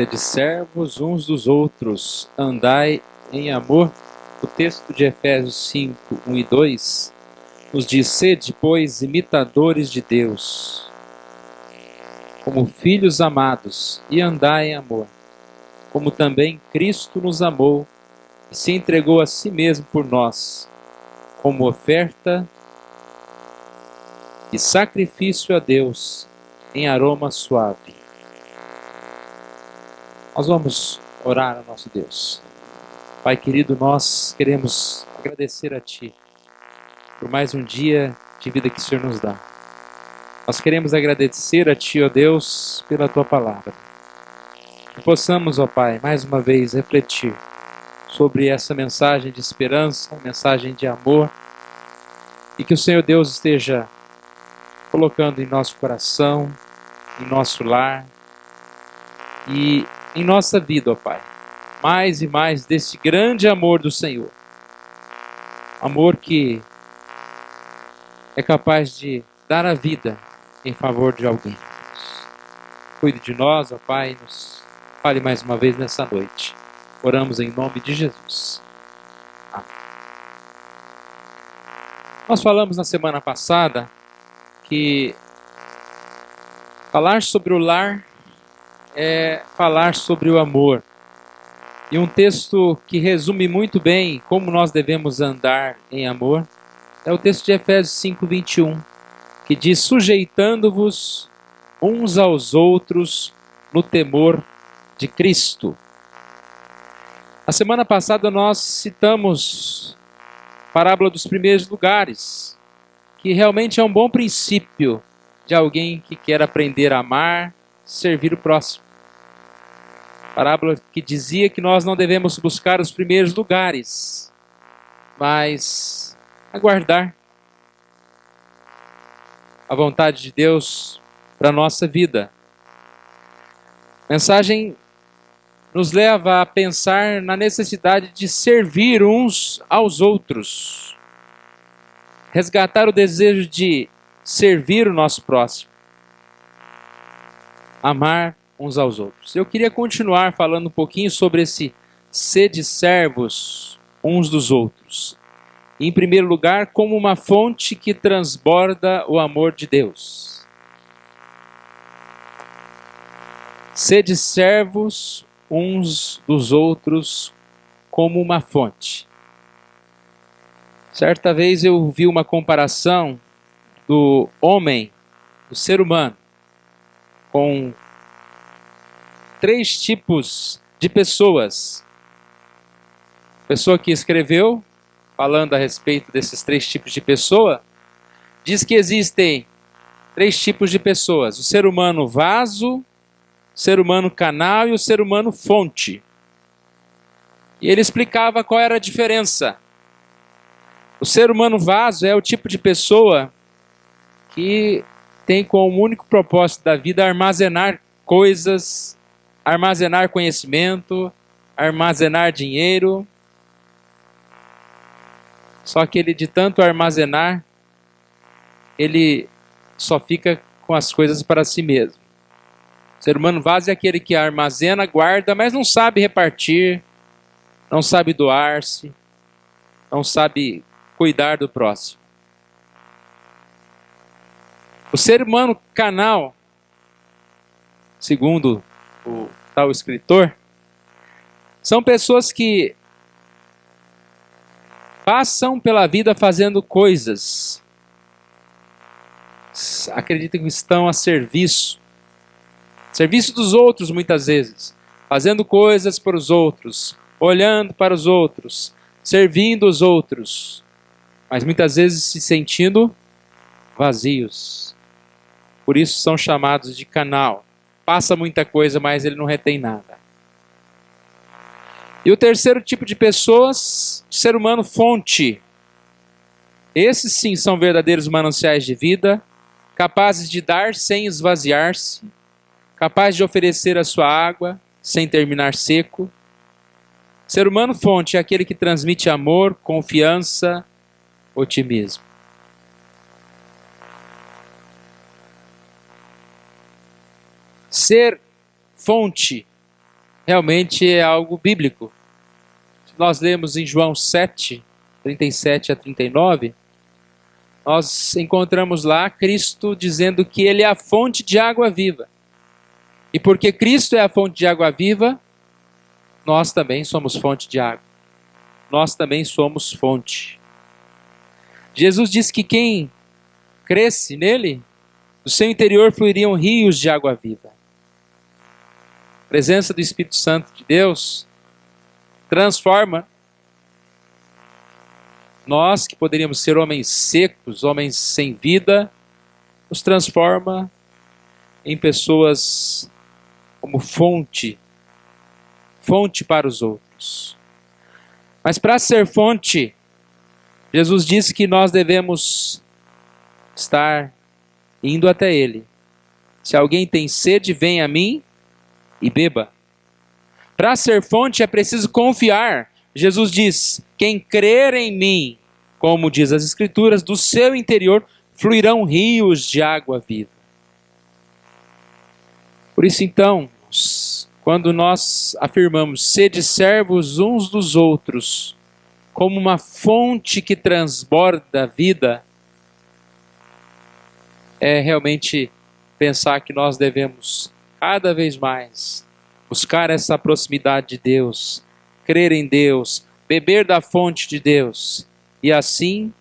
Sede servos uns dos outros, andai em amor. O texto de Efésios 5, 1 e 2 nos diz: sede, pois, imitadores de Deus, como filhos amados, e andai em amor, como também Cristo nos amou e se entregou a si mesmo por nós, como oferta e sacrifício a Deus em aroma suave. Nós vamos orar ao nosso Deus. Pai querido, nós queremos agradecer a Ti por mais um dia de vida que o Senhor nos dá. Nós queremos agradecer a Ti, ó Deus, pela Tua palavra. Que possamos, ó Pai, mais uma vez refletir sobre essa mensagem de esperança, mensagem de amor, e que o Senhor Deus esteja colocando em nosso coração, em nosso lar e em nossa vida, ó Pai, mais e mais desse grande amor do Senhor. Amor que é capaz de dar a vida em favor de alguém. Cuide de nós, ó Pai, nos fale mais uma vez nessa noite. Oramos em nome de Jesus. Amém. Nós falamos na semana passada que falar sobre o lar é falar sobre o amor. E um texto que resume muito bem como nós devemos andar em amor é o texto de Efésios 5, 21, que diz: sujeitando-vos uns aos outros no temor de Cristo. Na semana passada nós citamos a parábola dos primeiros lugares, que realmente é um bom princípio de alguém que quer aprender a amar, servir o próximo. Parábola que dizia que nós não devemos buscar os primeiros lugares, mas aguardar a vontade de Deus para a nossa vida. A mensagem nos leva a pensar na necessidade de servir uns aos outros, resgatar o desejo de servir o nosso próximo, amar uns aos outros. Eu queria continuar falando um pouquinho sobre esse sede servos uns dos outros. Em primeiro lugar, como uma fonte que transborda o amor de Deus. Sede servos uns dos outros como uma fonte. Certa vez eu vi uma comparação do homem, do ser humano, com 3 tipos de pessoas. A pessoa que escreveu, falando a respeito desses 3 tipos de pessoa, diz que existem 3 tipos de pessoas: o ser humano vaso, o ser humano canal e o ser humano fonte. E ele explicava qual era a diferença. O ser humano vaso é o tipo de pessoa que tem como único propósito da vida armazenar coisas, armazenar conhecimento, armazenar dinheiro. Só que ele, de tanto armazenar, ele só fica com as coisas para si mesmo. O ser humano vaso é aquele que armazena, guarda, mas não sabe repartir, não sabe doar-se, não sabe cuidar do próximo. O ser humano canal, segundo o tal escritor, são pessoas que passam pela vida fazendo coisas, acreditam que estão a serviço dos outros muitas vezes, fazendo coisas para os outros, olhando para os outros, servindo os outros, mas muitas vezes se sentindo vazios. Por isso são chamados de canal. Passa muita coisa, mas ele não retém nada. E o terceiro tipo de pessoas, o ser humano fonte. Esses sim são verdadeiros mananciais de vida, capazes de dar sem esvaziar-se, capazes de oferecer a sua água sem terminar seco. Ser humano fonte é aquele que transmite amor, confiança, otimismo. Ser fonte realmente é algo bíblico. Se nós lemos em João 7, 37 a 39, nós encontramos lá Cristo dizendo que Ele é a fonte de água viva. E porque Cristo é a fonte de água viva, nós também somos fonte de água. Nós também somos fonte. Jesus disse que quem cresce nele, do seu interior fluiriam rios de água viva. A presença do Espírito Santo de Deus transforma nós, que poderíamos ser homens secos, homens sem vida, nos transforma em pessoas como fonte para os outros. Mas para ser fonte, Jesus disse que nós devemos estar indo até Ele. Se alguém tem sede, venha a mim e beba. Para ser fonte é preciso confiar. Jesus diz: quem crer em mim, como diz as Escrituras, do seu interior fluirão rios de água viva. Por isso então, quando nós afirmamos sede servos uns dos outros, como uma fonte que transborda a vida, é realmente pensar que nós devemos cada vez mais buscar essa proximidade de Deus, crer em Deus, beber da fonte de Deus e assim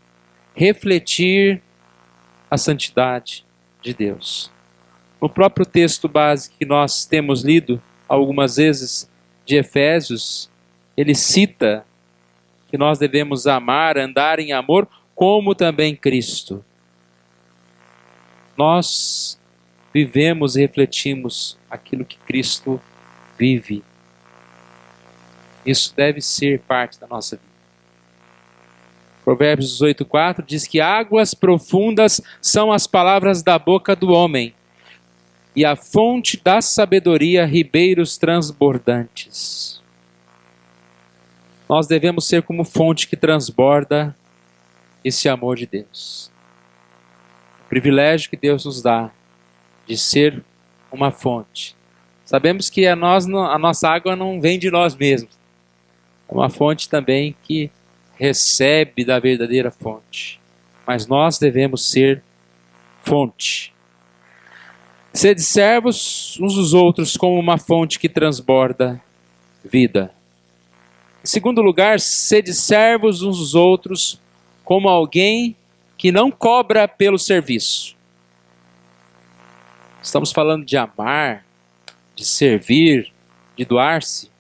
refletir a santidade de Deus. No próprio texto básico que nós temos lido algumas vezes de Efésios, ele cita que nós devemos amar, andar em amor, como também Cristo. Nós vivemos e refletimos aquilo que Cristo vive. Isso deve ser parte da nossa vida. Provérbios 18:4 diz que águas profundas são as palavras da boca do homem, e a fonte da sabedoria, ribeiros transbordantes. Nós devemos ser como fonte que transborda esse amor de Deus. O privilégio que Deus nos dá de ser uma fonte. Sabemos que a nossa água não vem de nós mesmos. É uma fonte também que recebe da verdadeira fonte. Mas nós devemos ser fonte. Sede servos uns dos outros como uma fonte que transborda vida. Em segundo lugar, sede servos uns dos outros como alguém que não cobra pelo serviço. Estamos falando de amar, de servir, de doar-se.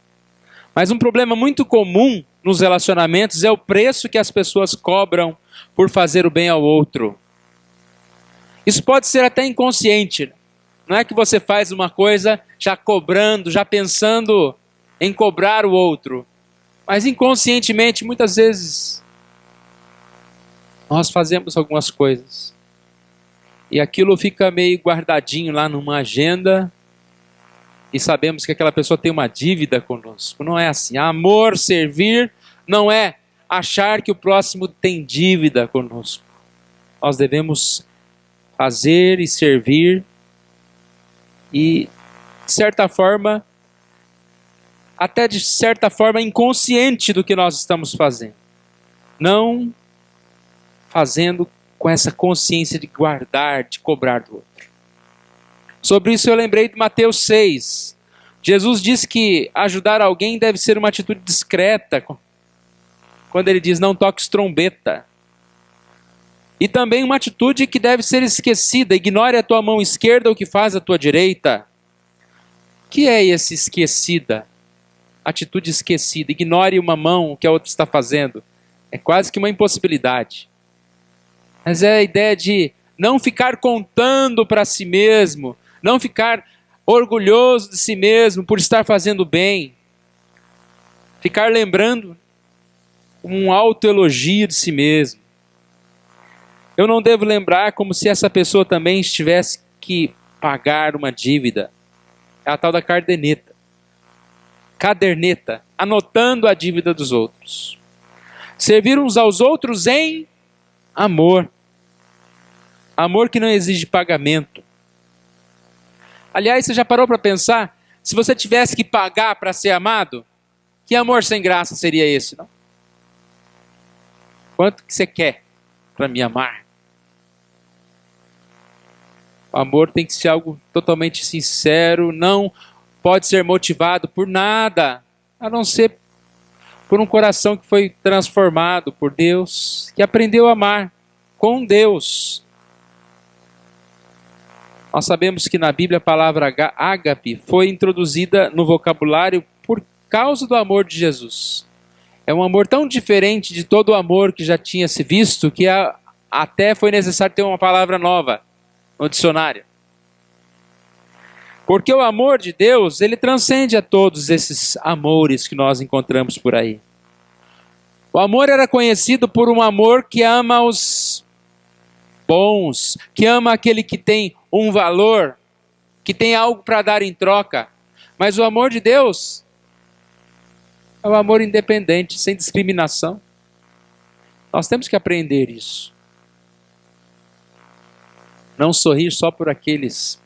Mas um problema muito comum nos relacionamentos é o preço que as pessoas cobram por fazer o bem ao outro. Isso pode ser até inconsciente. Não é que você faz uma coisa já cobrando, já pensando em cobrar o outro. Mas inconscientemente, muitas vezes, nós fazemos algumas coisas. E aquilo fica meio guardadinho lá numa agenda. E sabemos que aquela pessoa tem uma dívida conosco. Não é assim. Amor, servir, não é achar que o próximo tem dívida conosco. Nós devemos fazer e servir e, de certa forma, até de certa forma inconsciente do que nós estamos fazendo. Não fazendo com essa consciência de guardar, de cobrar do outro. Sobre isso eu lembrei de Mateus 6. Jesus diz que ajudar alguém deve ser uma atitude discreta. Quando ele diz não toques trombeta. E também uma atitude que deve ser esquecida. Ignore a tua mão esquerda o que faz a tua direita. O que é esse esquecida? Atitude esquecida. Ignore uma mão o que a outra está fazendo. É quase que uma impossibilidade. Mas é a ideia de não ficar contando para si mesmo. Não ficar orgulhoso de si mesmo por estar fazendo bem. Ficar lembrando um autoelogio de si mesmo. Eu não devo lembrar como se essa pessoa também tivesse que pagar uma dívida. É a tal da caderneta, anotando a dívida dos outros. Servir uns aos outros em amor. Amor que não exige pagamento. Aliás, você já parou para pensar se você tivesse que pagar para ser amado, que amor sem graça seria esse, não? Quanto que você quer para me amar? O amor tem que ser algo totalmente sincero, não pode ser motivado por nada, a não ser por um coração que foi transformado por Deus, que aprendeu a amar com Deus. Nós sabemos que na Bíblia a palavra ágape foi introduzida no vocabulário por causa do amor de Jesus. É um amor tão diferente de todo o amor que já tinha se visto, que até foi necessário ter uma palavra nova no dicionário. Porque o amor de Deus, ele transcende a todos esses amores que nós encontramos por aí. O amor era conhecido por um amor que ama os bons, que ama aquele que tem um valor, que tem algo para dar em troca. Mas o amor de Deus é um amor independente, sem discriminação. Nós temos que aprender isso. Não sorrir só para aqueles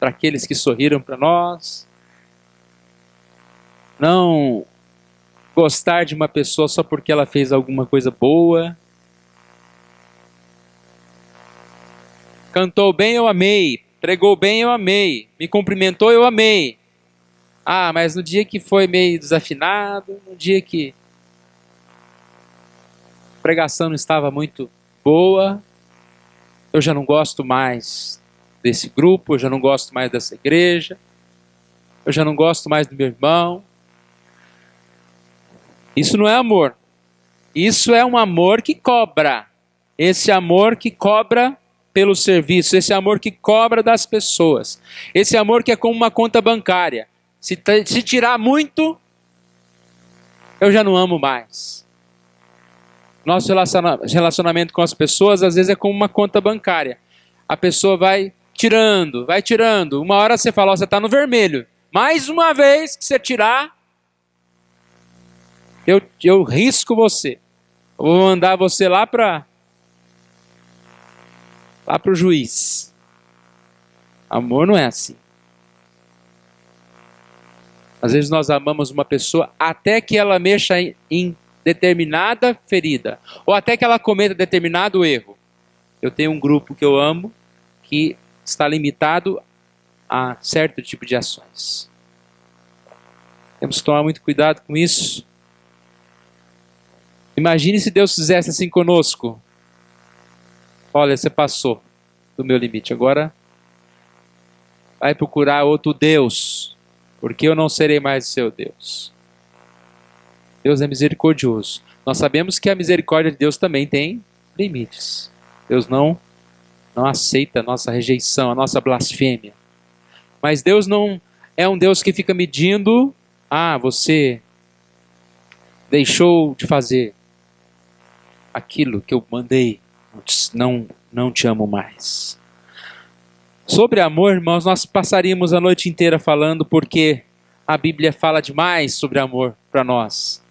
que sorriram para nós. Não gostar de uma pessoa só porque ela fez alguma coisa boa. Cantou bem, eu amei. Pregou bem, eu amei. Me cumprimentou, eu amei. Ah, mas no dia que foi meio desafinado, no dia que a pregação não estava muito boa, eu já não gosto mais desse grupo, eu já não gosto mais dessa igreja, eu já não gosto mais do meu irmão. Isso não é amor. Isso é um amor que cobra. Esse amor que cobra pelo serviço, esse amor que cobra das pessoas. Esse amor que é como uma conta bancária. Se tirar muito, eu já não amo mais. Nosso relacionamento com as pessoas, às vezes, é como uma conta bancária. A pessoa vai tirando. Uma hora você fala, ó, você está no vermelho. Mais uma vez que você tirar, eu risco você. Eu vou mandar você lá para o juiz. Amor não é assim. Às vezes nós amamos uma pessoa até que ela mexa em determinada ferida, ou até que ela cometa determinado erro. Eu tenho um grupo que eu amo, que está limitado a certo tipo de ações. Temos que tomar muito cuidado com isso. Imagine se Deus fizesse assim conosco. Olha, você passou do meu limite, agora vai procurar outro Deus, porque eu não serei mais o seu Deus. Deus é misericordioso. Nós sabemos que a misericórdia de Deus também tem limites. Deus não aceita a nossa rejeição, a nossa blasfêmia. Mas Deus não é um Deus que fica medindo, você deixou de fazer aquilo que eu mandei, não te amo mais. Sobre amor, irmãos, nós passaríamos a noite inteira falando, porque a Bíblia fala demais sobre amor para nós.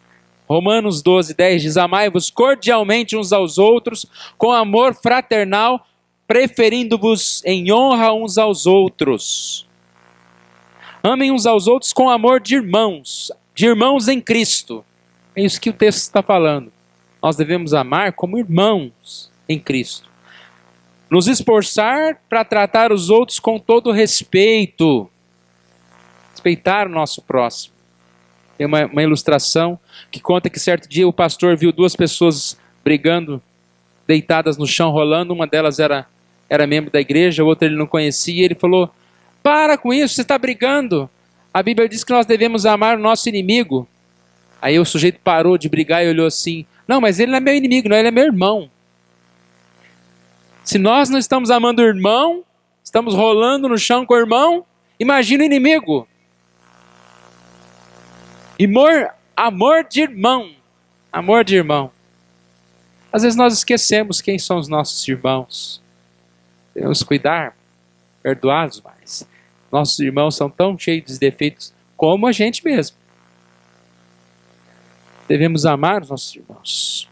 Romanos 12:10 diz: amai-vos cordialmente uns aos outros, com amor fraternal, preferindo-vos em honra uns aos outros. Amem uns aos outros com amor de irmãos em Cristo. É isso que o texto está falando. Nós devemos amar como irmãos em Cristo. Nos esforçar para tratar os outros com todo respeito. Respeitar o nosso próximo. Tem uma ilustração que conta que certo dia o pastor viu duas pessoas brigando, deitadas no chão, rolando. Uma delas era membro da igreja, a outra ele não conhecia. Ele falou, para com isso, você está brigando. A Bíblia diz que nós devemos amar o nosso inimigo. Aí o sujeito parou de brigar e olhou assim, não, mas ele não é meu inimigo, não, ele é meu irmão. Se nós não estamos amando o irmão, estamos rolando no chão com o irmão, imagina o inimigo. Amor de irmão. Amor de irmão. Às vezes nós esquecemos quem são os nossos irmãos. Devemos cuidar, perdoá-los mais. Nossos irmãos são tão cheios de defeitos como a gente mesmo. Devemos amar os nossos irmãos.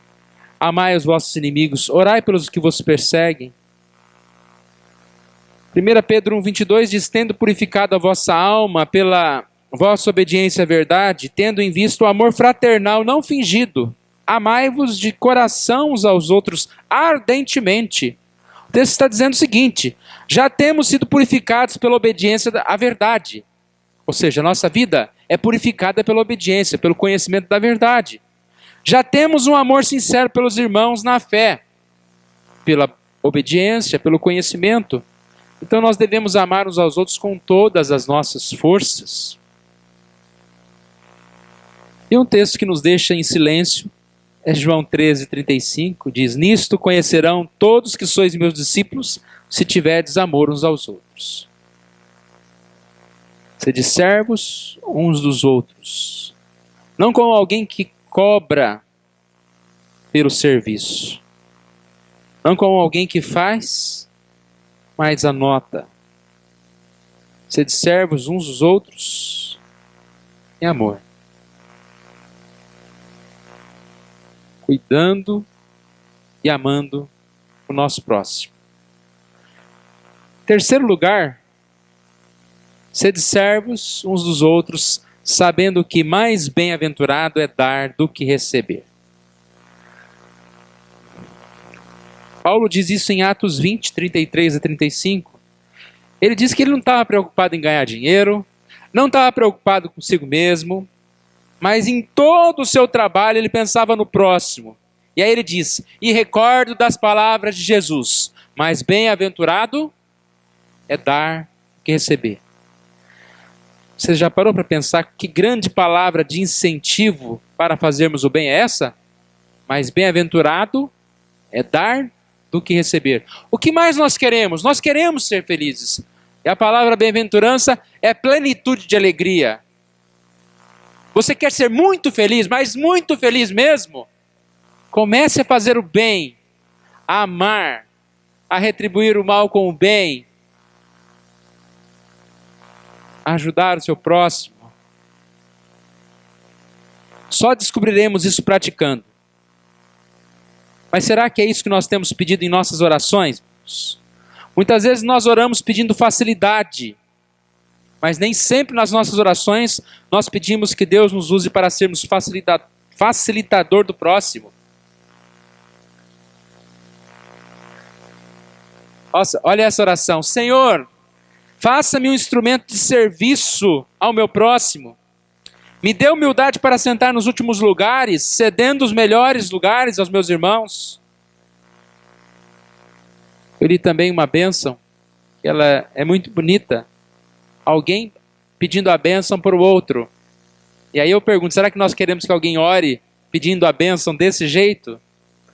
Amai os vossos inimigos, orai pelos que vos perseguem. 1 Pedro 1:22 diz, tendo purificado a vossa alma pela vossa obediência à verdade, tendo em vista o amor fraternal não fingido. Amai-vos de coração uns aos outros ardentemente. O texto está dizendo o seguinte: já temos sido purificados pela obediência à verdade. Ou seja, a nossa vida é purificada pela obediência, pelo conhecimento da verdade. Já temos um amor sincero pelos irmãos na fé, pela obediência, pelo conhecimento. Então nós devemos amar uns aos outros com todas as nossas forças. E um texto que nos deixa em silêncio é João 13:35, diz: nisto conhecerão todos que sois meus discípulos, se tiverdes amor uns aos outros. Sede servos uns dos outros, não como alguém que cobra pelo serviço, não como alguém que faz, mas anota. Sede servos uns dos outros em amor, cuidando e amando o nosso próximo. Terceiro lugar, sede servos uns dos outros, sabendo que mais bem-aventurado é dar do que receber. Paulo diz isso em Atos 20, 33 a 35. Ele diz que ele não estava preocupado em ganhar dinheiro, não estava preocupado consigo mesmo, mas em todo o seu trabalho ele pensava no próximo. E aí ele diz: e recordo das palavras de Jesus, mais bem-aventurado é dar do que receber. Você já parou para pensar que grande palavra de incentivo para fazermos o bem é essa? Mais bem-aventurado é dar do que receber. O que mais nós queremos? Nós queremos ser felizes. E a palavra bem-aventurança é plenitude de alegria. Você quer ser muito feliz, mas muito feliz mesmo? Comece a fazer o bem, a amar, a retribuir o mal com o bem, a ajudar o seu próximo. Só descobriremos isso praticando. Mas será que é isso que nós temos pedido em nossas orações? Muitas vezes nós oramos pedindo facilidade, mas nem sempre nas nossas orações nós pedimos que Deus nos use para sermos facilitador do próximo. Nossa, olha essa oração: Senhor, faça-me um instrumento de serviço ao meu próximo. Me dê humildade para sentar nos últimos lugares, cedendo os melhores lugares aos meus irmãos. Eu li também uma bênção, que ela é muito bonita. Alguém pedindo a bênção para o outro. E aí eu pergunto, será que nós queremos que alguém ore pedindo a bênção desse jeito?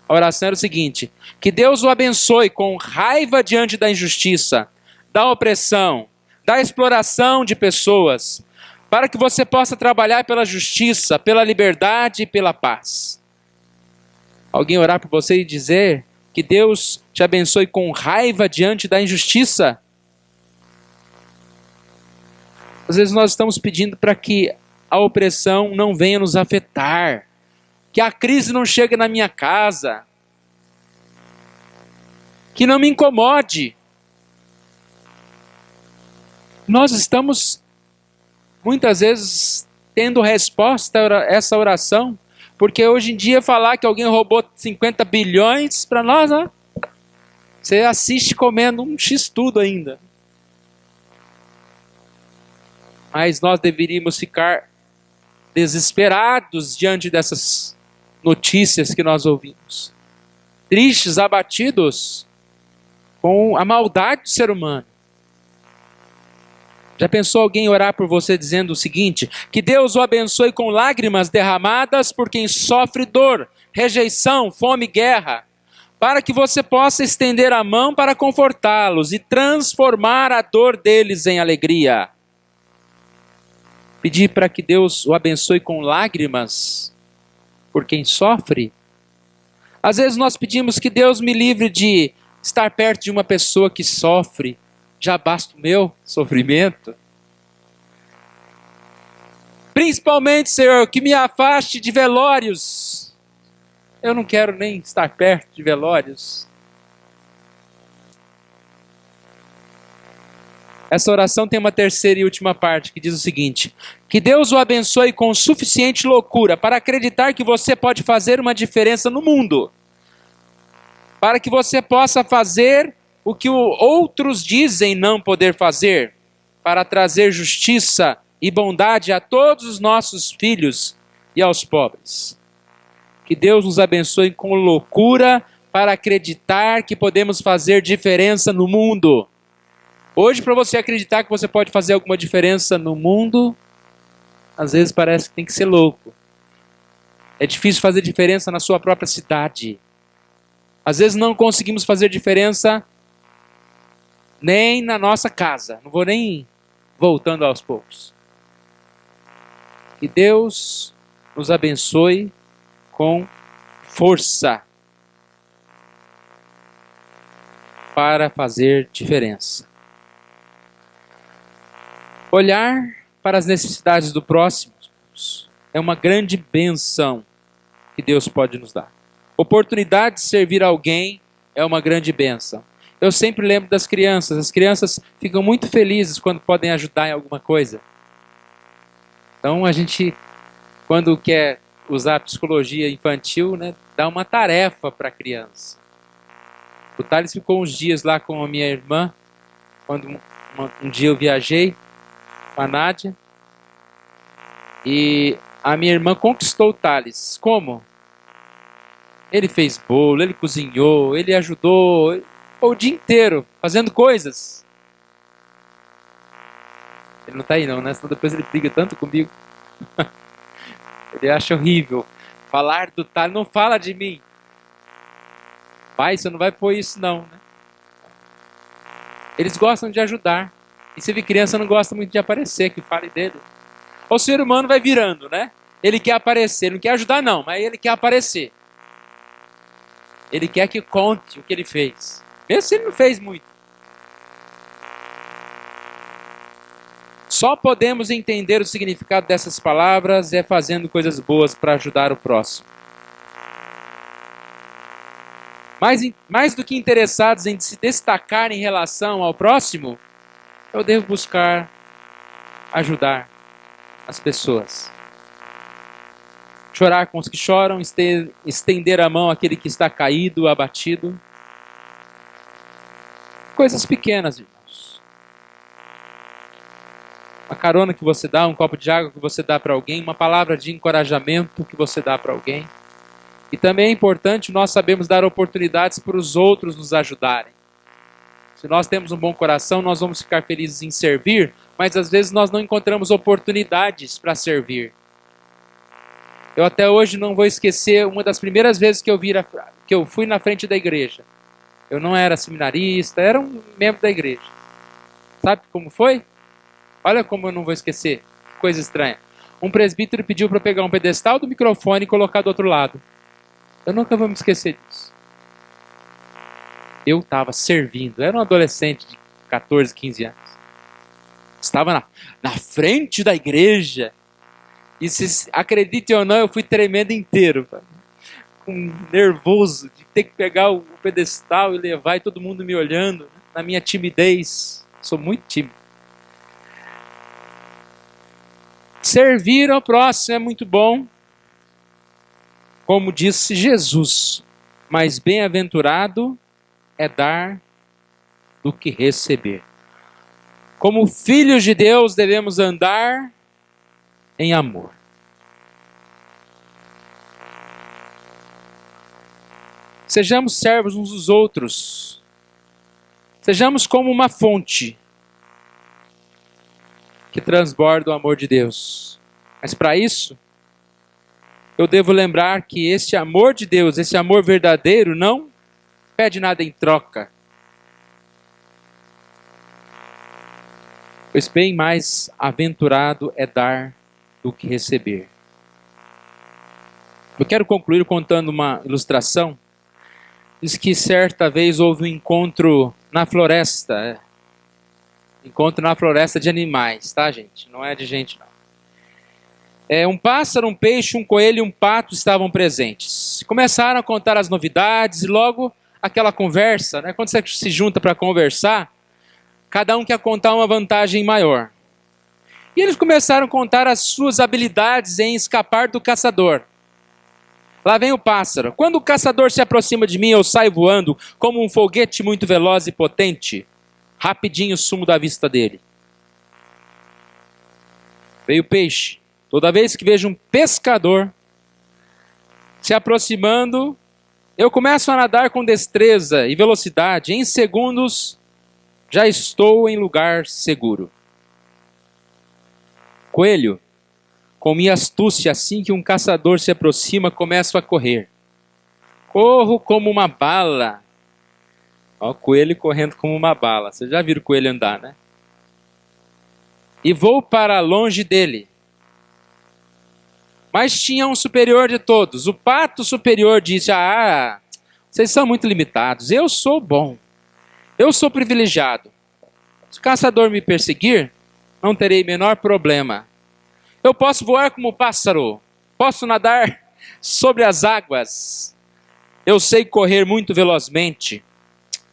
A oração era o seguinte: que Deus o abençoe com raiva diante da injustiça, da opressão, da exploração de pessoas, para que você possa trabalhar pela justiça, pela liberdade e pela paz. Alguém orar por você e dizer que Deus te abençoe com raiva diante da injustiça? Às vezes nós estamos pedindo para que a opressão não venha nos afetar, que a crise não chegue na minha casa, que não me incomode. Nós estamos muitas vezes tendo resposta a essa oração, porque hoje em dia falar que alguém roubou 50 bilhões, para nós, né? Você assiste comendo um x-tudo ainda. Mas nós deveríamos ficar desesperados diante dessas notícias que nós ouvimos. Tristes, abatidos com a maldade do ser humano. Já pensou alguém orar por você dizendo o seguinte: que Deus o abençoe com lágrimas derramadas por quem sofre dor, rejeição, fome e guerra, para que você possa estender a mão para confortá-los e transformar a dor deles em alegria. Pedir para que Deus o abençoe com lágrimas por quem sofre. Às vezes nós pedimos que Deus me livre de estar perto de uma pessoa que sofre. Já basta o meu sofrimento. Principalmente, Senhor, que me afaste de velórios. Eu não quero nem estar perto de velórios. Essa oração tem uma terceira e última parte que diz o seguinte: que Deus o abençoe com suficiente loucura para acreditar que você pode fazer uma diferença no mundo, para que você possa fazer o que outros dizem não poder fazer, para trazer justiça e bondade a todos os nossos filhos e aos pobres. Que Deus nos abençoe com loucura para acreditar que podemos fazer diferença no mundo. Hoje, para você acreditar que você pode fazer alguma diferença no mundo, às vezes parece que tem que ser louco. É difícil fazer diferença na sua própria cidade. Às vezes não conseguimos fazer diferença nem na nossa casa. Não vou nem voltando aos poucos. Que Deus nos abençoe com força para fazer diferença. Olhar para as necessidades do próximo é uma grande bênção que Deus pode nos dar. Oportunidade de servir alguém é uma grande bênção. Eu sempre lembro das crianças. As crianças ficam muito felizes quando podem ajudar em alguma coisa. Então a gente, quando quer usar a psicologia infantil, né, dá uma tarefa para a criança. O Thales ficou uns dias lá com a minha irmã, quando um dia eu viajei com a Nádia, e a minha irmã conquistou o Thales. Como? Ele fez bolo, ele cozinhou, ele ajudou o dia inteiro fazendo coisas. Ele não está aí não, né? Senão depois ele briga tanto comigo. Ele acha horrível falar do Thales. Não fala de mim. Pai, você não vai pôr isso não, né? Eles gostam de ajudar. E se vê criança não gosta muito de aparecer, que fale dele. O ser humano vai virando, né? Ele quer aparecer, ele não quer ajudar não, mas ele quer aparecer. Ele quer que conte o que ele fez. Mesmo se ele não fez muito. Só podemos entender o significado dessas palavras fazendo coisas boas para ajudar o próximo. Mais do que interessados em se destacar em relação ao próximo, eu devo buscar ajudar as pessoas. Chorar com os que choram, estender a mão àquele que está caído, abatido. Coisas pequenas, irmãos. Uma carona que você dá, um copo de água que você dá para alguém, uma palavra de encorajamento que você dá para alguém. E também é importante nós sabermos dar oportunidades para os outros nos ajudarem. Se nós temos um bom coração, nós vamos ficar felizes em servir, mas às vezes nós não encontramos oportunidades para servir. Eu até hoje não vou esquecer uma das primeiras vezes que eu fui na frente da igreja. Eu não era seminarista, era um membro da igreja. Sabe como foi? Olha como eu não vou esquecer. Que coisa estranha. Um presbítero pediu para eu pegar um pedestal do microfone e colocar do outro lado. Eu nunca vou me esquecer disso. Eu estava servindo, era um adolescente de 14, 15 anos. Estava na frente da igreja. E se acredite ou não, eu fui tremendo inteiro. Com nervoso de ter que pegar o pedestal e levar e todo mundo me olhando. Na minha timidez. Sou muito tímido. Servir ao próximo é muito bom. Como disse Jesus, mas bem-aventurado é dar do que receber. Como filhos de Deus, devemos andar em amor. Sejamos servos uns dos outros. Sejamos como uma fonte que transborda o amor de Deus. Mas para isso, eu devo lembrar que esse amor de Deus, esse amor verdadeiro, não pede nada em troca. Pois bem mais aventurado é dar do que receber. Eu quero concluir contando uma ilustração. Diz que certa vez houve um encontro na floresta. Encontro na floresta de animais, tá, gente? Não é de gente, não. Um pássaro, um peixe, um coelho e um pato estavam presentes. Começaram a contar as novidades e logo aquela conversa, né? Quando você se junta para conversar, Cada um quer contar uma vantagem maior. E eles começaram a contar as suas habilidades em escapar do caçador. Lá vem o pássaro. Quando o caçador se aproxima de mim, eu saio voando como um foguete muito veloz e potente. Rapidinho sumo da vista dele. Veio o peixe. Toda vez que vejo um pescador se aproximando, eu começo a nadar com destreza e velocidade. Em segundos, já estou em lugar seguro. Coelho, com minha astúcia, assim que um caçador se aproxima, começo a correr. Corro como uma bala. Ó, coelho correndo como uma bala. Vocês já viram o coelho andar, né? E vou para longe dele. Mas tinha um superior de todos. O pato superior disse: ah, vocês são muito limitados. Eu sou bom. Eu sou privilegiado. Se o caçador me perseguir, não terei menor problema. Eu posso voar como pássaro. Posso nadar sobre as águas. Eu sei correr muito velozmente.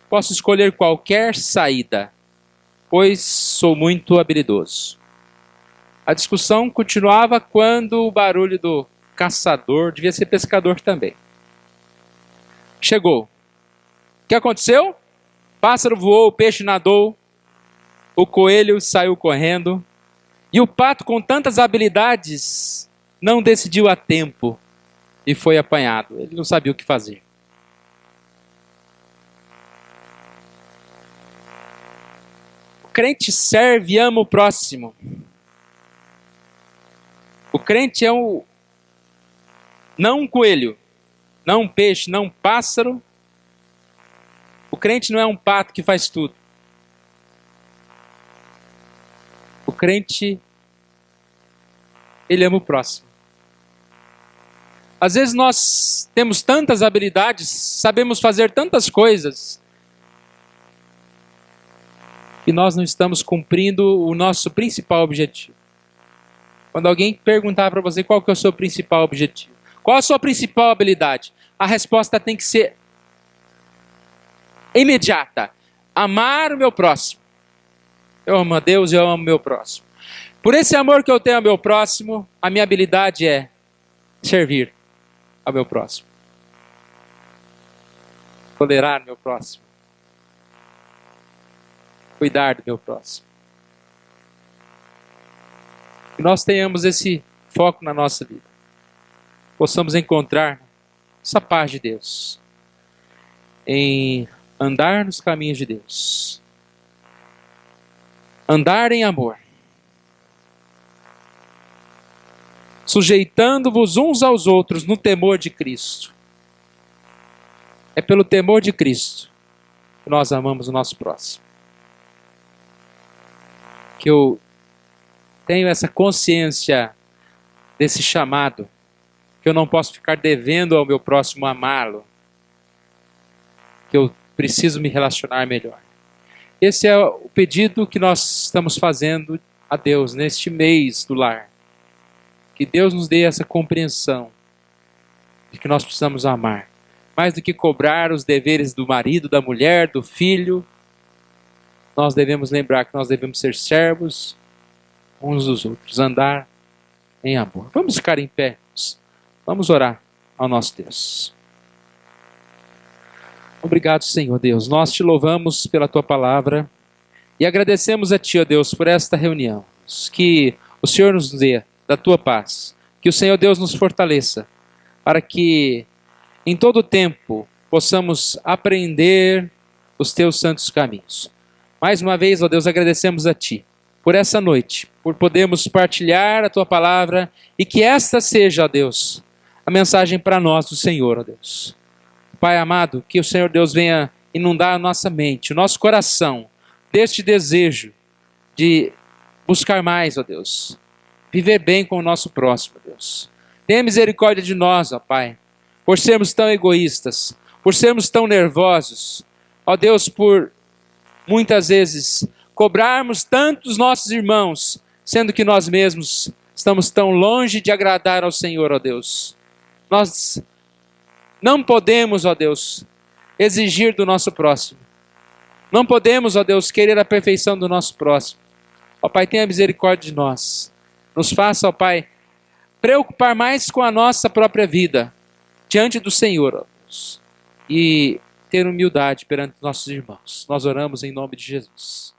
Posso escolher qualquer saída, pois sou muito habilidoso. A discussão continuava quando o barulho do caçador, devia ser pescador também, chegou. O que aconteceu? O pássaro voou, o peixe nadou, o coelho saiu correndo, e o pato, com tantas habilidades, não decidiu a tempo e foi apanhado. Ele não sabia o que fazer. O crente serve e ama o próximo. O crente é não um coelho, não um peixe, não um pássaro. O crente não é um pato que faz tudo. O crente, ele ama o próximo. Às vezes nós temos tantas habilidades, sabemos fazer tantas coisas, e nós não estamos cumprindo o nosso principal objetivo. Quando alguém perguntar para você qual que é o seu principal objetivo, qual a sua principal habilidade, a resposta tem que ser imediata. Amar o meu próximo. Eu amo a Deus e eu amo o meu próximo. Por esse amor que eu tenho ao meu próximo, a minha habilidade é servir ao meu próximo. Tolerar o meu próximo. Cuidar do meu próximo. Que nós tenhamos esse foco na nossa vida. Possamos encontrar essa paz de Deus. Em andar nos caminhos de Deus. Andar em amor. Sujeitando-vos uns aos outros no temor de Cristo. É pelo temor de Cristo que nós amamos o nosso próximo. Que eu tenho essa consciência desse chamado, que eu não posso ficar devendo ao meu próximo amá-lo, que eu preciso me relacionar melhor. Esse é o pedido que nós estamos fazendo a Deus neste mês do lar. Que Deus nos dê essa compreensão de que nós precisamos amar. Mais do que cobrar os deveres do marido, da mulher, do filho, nós devemos lembrar que nós devemos ser servos uns dos outros, andar em amor. Vamos ficar em pé, vamos orar ao nosso Deus. Obrigado, Senhor Deus, nós te louvamos pela tua palavra e agradecemos a ti, ó Deus, por esta reunião. Que o Senhor nos dê da tua paz, que o Senhor Deus nos fortaleça, para que em todo tempo possamos aprender os teus santos caminhos. Mais uma vez, ó Deus, agradecemos a ti por essa noite, por podermos partilhar a tua palavra e que esta seja, ó Deus, a mensagem para nós do Senhor, ó Deus. Pai amado, que o Senhor Deus venha inundar a nossa mente, o nosso coração, deste desejo de buscar mais, ó Deus, viver bem com o nosso próximo, ó Deus. Tenha misericórdia de nós, ó Pai, por sermos tão egoístas, por sermos tão nervosos, ó Deus, por muitas vezes cobrarmos tanto dos nossos irmãos, sendo que nós mesmos estamos tão longe de agradar ao Senhor, ó Deus. Nós não podemos, ó Deus, exigir do nosso próximo Não podemos, ó Deus, querer a perfeição do nosso próximo. Ó Pai, tenha misericórdia de nós. Nos faça, ó Pai, preocupar mais com a nossa própria vida diante do Senhor, ó Deus, e ter humildade perante nossos irmãos. Nós oramos em nome de Jesus.